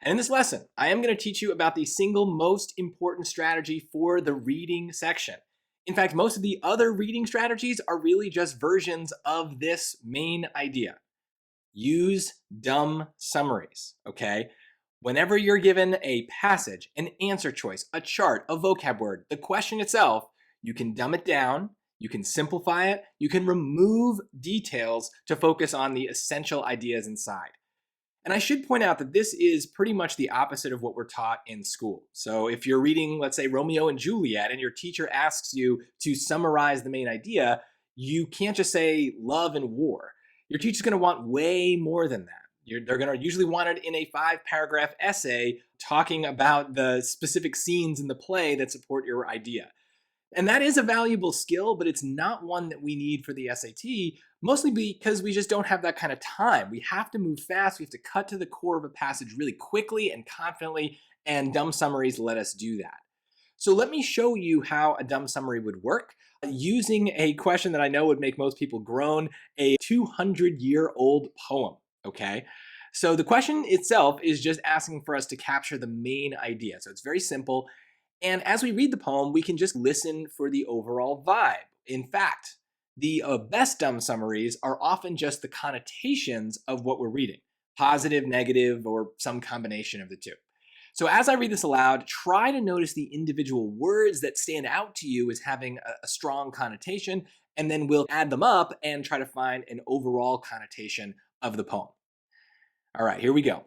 And in this lesson, I am going to teach you about the single most important strategy for the reading section. In fact, most of the other reading strategies are really just versions of this main idea. Use dumb summaries, okay? Whenever you're given a passage, an answer choice, a chart, a vocab word, the question itself, you can dumb it down, you can simplify it, you can remove details to focus on the essential ideas inside. And I should point out that this is pretty much the opposite of what we're taught in school. So if you're reading, let's say, Romeo and Juliet, and your teacher asks you to summarize the main idea, you can't just say love and war. Your teacher's going to want way more than that. They're going to usually want it in a 5-paragraph essay talking about the specific scenes in the play that support your idea. And that is a valuable skill, but it's not one that we need for the SAT, mostly because we just don't have that kind of time. We have to move fast. We have to cut to the core of a passage really quickly and confidently, and dumb summaries let us do that. So let me show you how a dumb summary would work using a question that I know would make most people groan, a 200-year-old poem, okay? So the question itself is just asking for us to capture the main idea. So it's very simple. And as we read the poem, we can just listen for the overall vibe. In fact, the best dumb summaries are often just the connotations of what we're reading, positive, negative, or some combination of the two. So as I read this aloud, try to notice the individual words that stand out to you as having a strong connotation, and then we'll add them up and try to find an overall connotation of the poem. All right, here we go.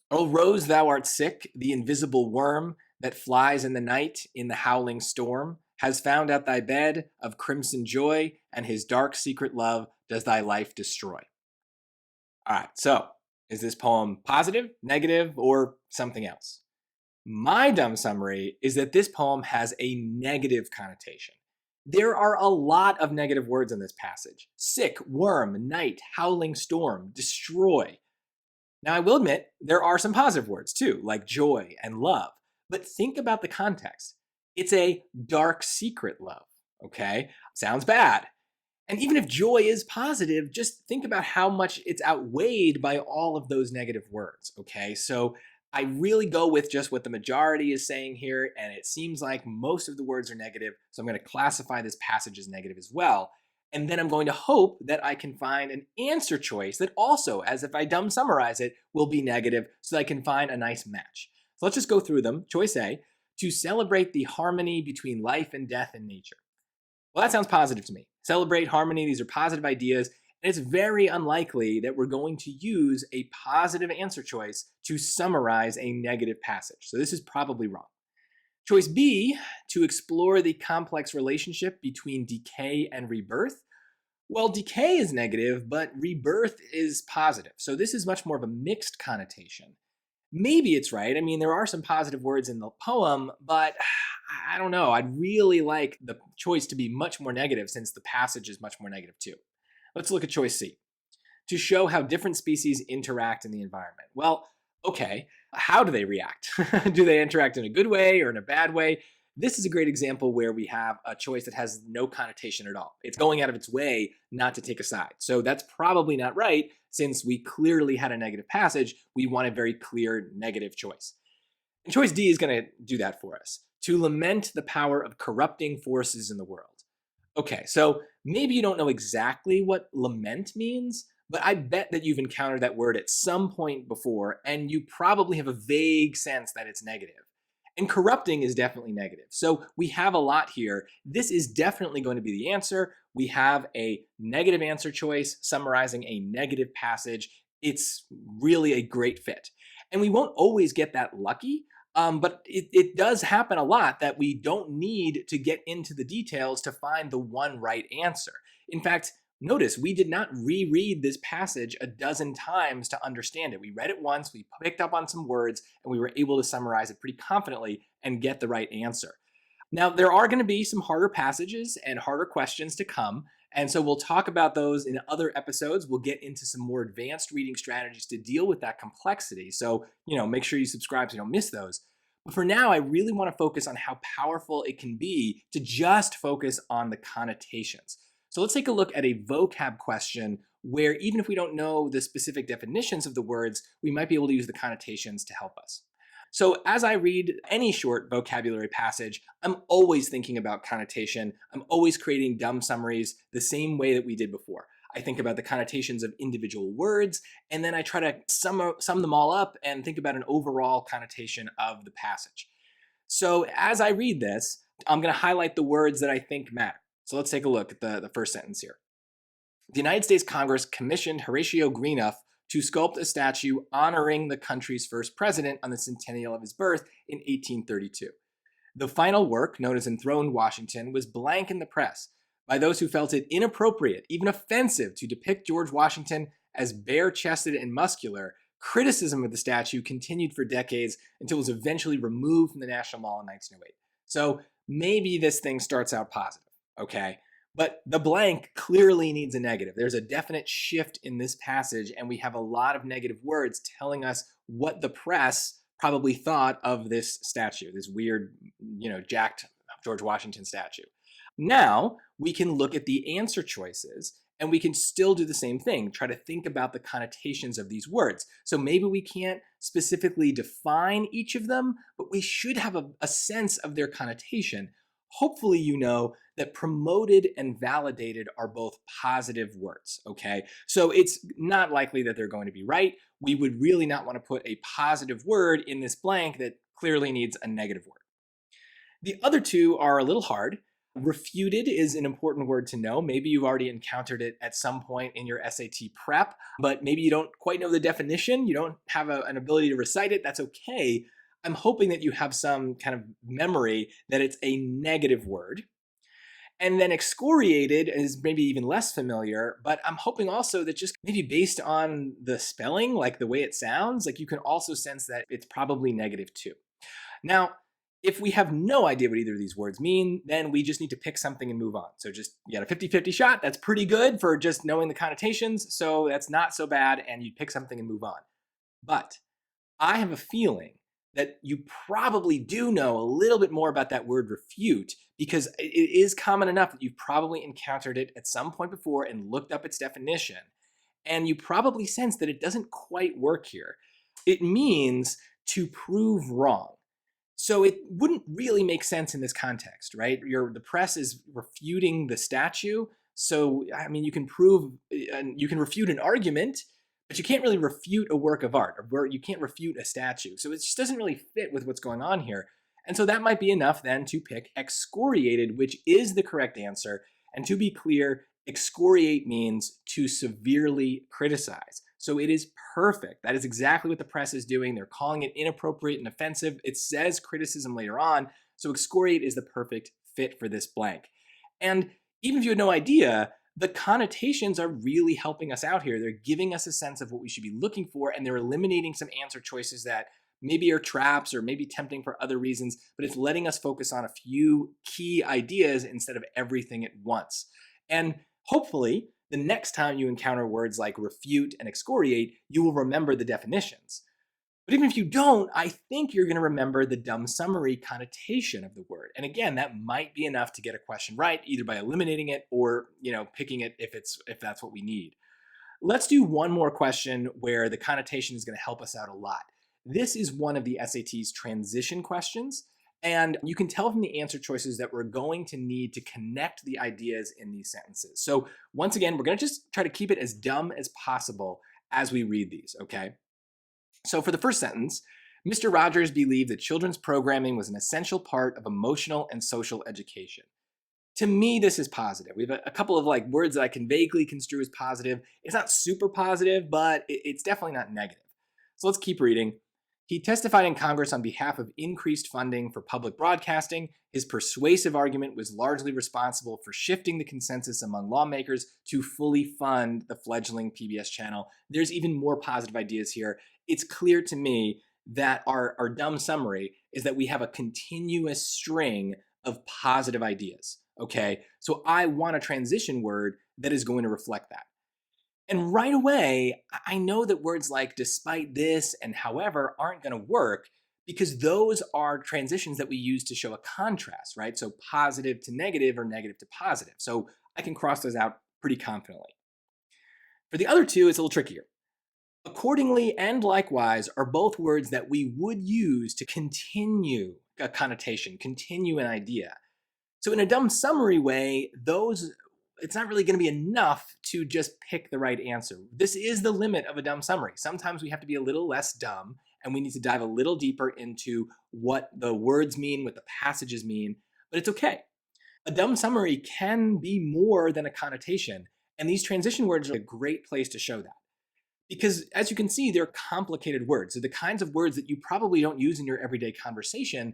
O rose, thou art sick, the invisible worm that flies in the night in the howling storm has found out thy bed of crimson joy, and his dark secret love does thy life destroy. All right, so is this poem positive, negative, or something else? My dumb summary is that this poem has a negative connotation. There are a lot of negative words in this passage. Sick, worm, night, howling storm, destroy. Now, I will admit, there are some positive words too, like joy and love. But think about the context. It's a dark secret love, okay? Sounds bad. And even if joy is positive, just think about how much it's outweighed by all of those negative words, okay? So I really go with just what the majority is saying here, and it seems like most of the words are negative, so I'm going to classify this passage as negative as well. And then I'm going to hope that I can find an answer choice that also, as if I dumb summarize it, will be negative so that I can find a nice match. So let's just go through them. Choice A, to celebrate the harmony between life and death in nature. Well, that sounds positive to me. Celebrate harmony, these are positive ideas, and it's very unlikely that we're going to use a positive answer choice to summarize a negative passage. So this is probably wrong. Choice B, to explore the complex relationship between decay and rebirth. Well, decay is negative, but rebirth is positive. So this is much more of a mixed connotation. Maybe it's right. I mean, there are some positive words in the poem, but I don't know. I'd really like the choice to be much more negative since the passage is much more negative too. Let's look at choice C. To show how different species interact in the environment. Well, okay, how do they react? Do they interact in a good way or in a bad way? This is a great example where we have a choice that has no connotation at all. It's going out of its way not to take a side. So that's probably not right since we clearly had a negative passage. We want a very clear negative choice. And choice D is going to do that for us. To lament the power of corrupting forces in the world. Okay, so maybe you don't know exactly what lament means, but I bet that you've encountered that word at some point before, and you probably have a vague sense that it's negative. And corrupting is definitely negative. So we have a lot here. This is definitely going to be the answer. We have a negative answer choice summarizing a negative passage. It's really a great fit. And we won't always get that lucky, but it does happen a lot that we don't need to get into the details to find the one right answer. In fact, notice we did not reread this passage a dozen times to understand it. We read it once, we picked up on some words, and we were able to summarize it pretty confidently and get the right answer. Now, there are going to be some harder passages and harder questions to come, and so we'll talk about those in other episodes. We'll get into some more advanced reading strategies to deal with that complexity. So, make sure you subscribe so you don't miss those. But for now, I really want to focus on how powerful it can be to just focus on the connotations. So let's take a look at a vocab question where even if we don't know the specific definitions of the words, we might be able to use the connotations to help us. So, as I read any short vocabulary passage, I'm always thinking about connotation. I'm always creating dumb summaries the same way that we did before. I think about the connotations of individual words, and then I try to sum them all up and think about an overall connotation of the passage. So, as I read this, I'm going to highlight the words that I think matter. So, let's take a look at the first sentence here. The United States Congress commissioned Horatio Greenough to sculpt a statue honoring the country's first president on the centennial of his birth in 1832. The final work, known as Enthroned Washington, was blank in the press by those who felt it inappropriate, even offensive, to depict George Washington as bare chested and muscular. Criticism of the statue continued for decades until it was eventually removed from the National Mall in 1908. So maybe this thing starts out positive, okay? But the blank clearly needs a negative. There's a definite shift in this passage, and we have a lot of negative words telling us what the press probably thought of this statue, this weird, jacked George Washington statue. Now we can look at the answer choices and we can still do the same thing, try to think about the connotations of these words. So maybe we can't specifically define each of them, but we should have a sense of their connotation. Hopefully, you know that promoted and validated are both positive words, okay? So it's not likely that they're going to be right. We would really not want to put a positive word in this blank that clearly needs a negative word. The other two are a little hard. Refuted is an important word to know. Maybe you've already encountered it at some point in your SAT prep, but maybe you don't quite know the definition. You don't have an ability to recite it. That's okay. I'm hoping that you have some kind of memory that it's a negative word. And then excoriated is maybe even less familiar, but I'm hoping also that just maybe based on the spelling, like the way it sounds, like you can also sense that it's probably negative too. Now, if we have no idea what either of these words mean, then we just need to pick something and move on. So just, you got a 50-50 shot. That's pretty good for just knowing the connotations. So that's not so bad. And you pick something and move on. But I have a feeling that you probably do know a little bit more about that word refute, because it is common enough that you've probably encountered it at some point before and looked up its definition. And you probably sense that it doesn't quite work here. It means to prove wrong. So it wouldn't really make sense in this context, right? The press is refuting the statue. So, I mean, you can refute an argument, but you can't really refute a work of art, or you can't refute a statue. So it just doesn't really fit with what's going on here. And so that might be enough then to pick excoriated, which is the correct answer. And to be clear, excoriate means to severely criticize. So it is perfect. That is exactly what the press is doing. They're calling it inappropriate and offensive. It says criticism later on. So excoriate is the perfect fit for this blank. And even if you had no idea, the connotations are really helping us out here. They're giving us a sense of what we should be looking for, and they're eliminating some answer choices that maybe are traps or maybe tempting for other reasons, but it's letting us focus on a few key ideas instead of everything at once. And hopefully, the next time you encounter words like refute and excoriate, you will remember the definitions. But even if you don't, I think you're going to remember the dumb summary connotation of the word. And again, that might be enough to get a question right, either by eliminating it or, picking it if that's what we need. Let's do one more question where the connotation is going to help us out a lot. This is one of the SAT's transition questions. And you can tell from the answer choices that we're going to need to connect the ideas in these sentences. So once again, we're going to just try to keep it as dumb as possible as we read these, okay? So for the first sentence, Mr. Rogers believed that children's programming was an essential part of emotional and social education. To me, this is positive. We have a couple of words that I can vaguely construe as positive. It's not super positive, but it's definitely not negative. So let's keep reading. He testified in Congress on behalf of increased funding for public broadcasting. His persuasive argument was largely responsible for shifting the consensus among lawmakers to fully fund the fledgling PBS channel. There's even more positive ideas here. It's clear to me that our dumb summary is that we have a continuous string of positive ideas, okay? So I want a transition word that is going to reflect that. And right away, I know that words like despite this and however aren't going to work because those are transitions that we use to show a contrast, right? So positive to negative or negative to positive. So I can cross those out pretty confidently. For the other two, it's a little trickier. Accordingly and likewise are both words that we would use to continue a connotation, continue an idea. So in a dumb summary way, those it's not really going to be enough to just pick the right answer. This is the limit of a dumb summary. Sometimes we have to be a little less dumb and we need to dive a little deeper into what the words mean, what the passages mean, but it's okay. A dumb summary can be more than a connotation, and these transition words are a great place to show that. Because as you can see, they're complicated words. They're the kinds of words that you probably don't use in your everyday conversation,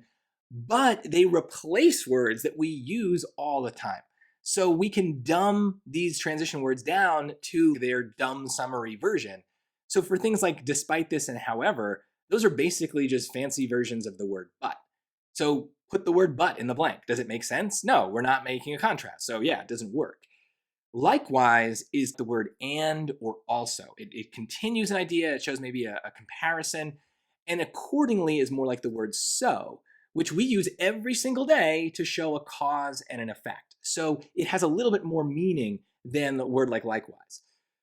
but they replace words that we use all the time. So we can dumb these transition words down to their dumb summary version. So for things like despite this and however, those are basically just fancy versions of the word but. So put the word but in the blank. Does it make sense? No, we're not making a contrast. So yeah, it doesn't work. Likewise is the word and or also. It continues an idea, it shows maybe a comparison, and accordingly is more like the word so, which we use every single day to show a cause and an effect. So it has a little bit more meaning than the word like likewise.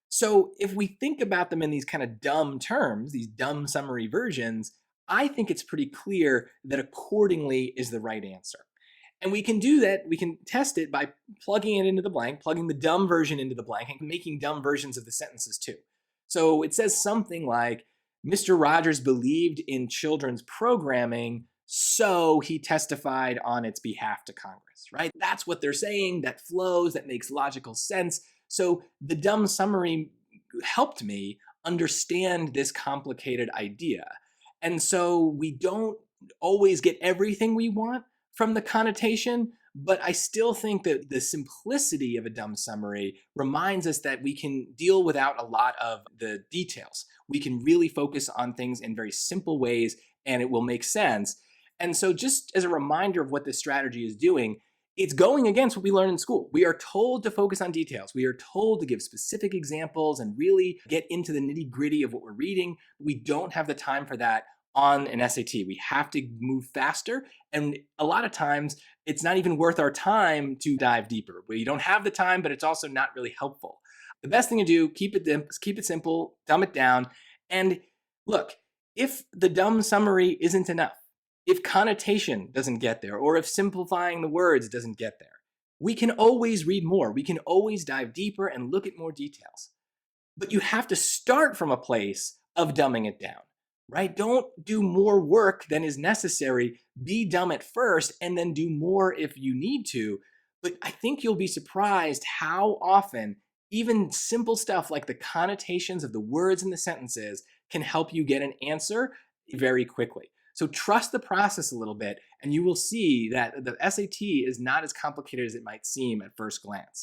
So if we think about them in these kind of dumb terms, these dumb summary versions, I think it's pretty clear that accordingly is the right answer. And we can do that, we can test it by plugging it into the blank, plugging the dumb version into the blank, and making dumb versions of the sentences too. So it says something like, Mr. Rogers believed in children's programming, so he testified on its behalf to Congress, right? That's what they're saying, that flows, that makes logical sense. So the dumb summary helped me understand this complicated idea. And so we don't always get everything we want from the connotation, but I still think that the simplicity of a dumb summary reminds us that we can deal without a lot of the details. We can really focus on things in very simple ways and it will make sense. And so just as a reminder of what this strategy is doing, it's going against what we learn in school. We are told to focus on details. We are told to give specific examples and really get into the nitty gritty of what we're reading. We don't have the time for that on an SAT. We have to move faster. And a lot of times it's not even worth our time to dive deeper. We don't have the time, but it's also not really helpful. The best thing to do, keep it simple, dumb it down. And look, if the dumb summary isn't enough, if connotation doesn't get there, or if simplifying the words doesn't get there, we can always read more. We can always dive deeper and look at more details. But you have to start from a place of dumbing it down, right? Don't do more work than is necessary. Be dumb at first and then do more if you need to. But I think you'll be surprised how often even simple stuff like the connotations of the words in the sentences can help you get an answer very quickly. So trust the process a little bit and you will see that the SAT is not as complicated as it might seem at first glance.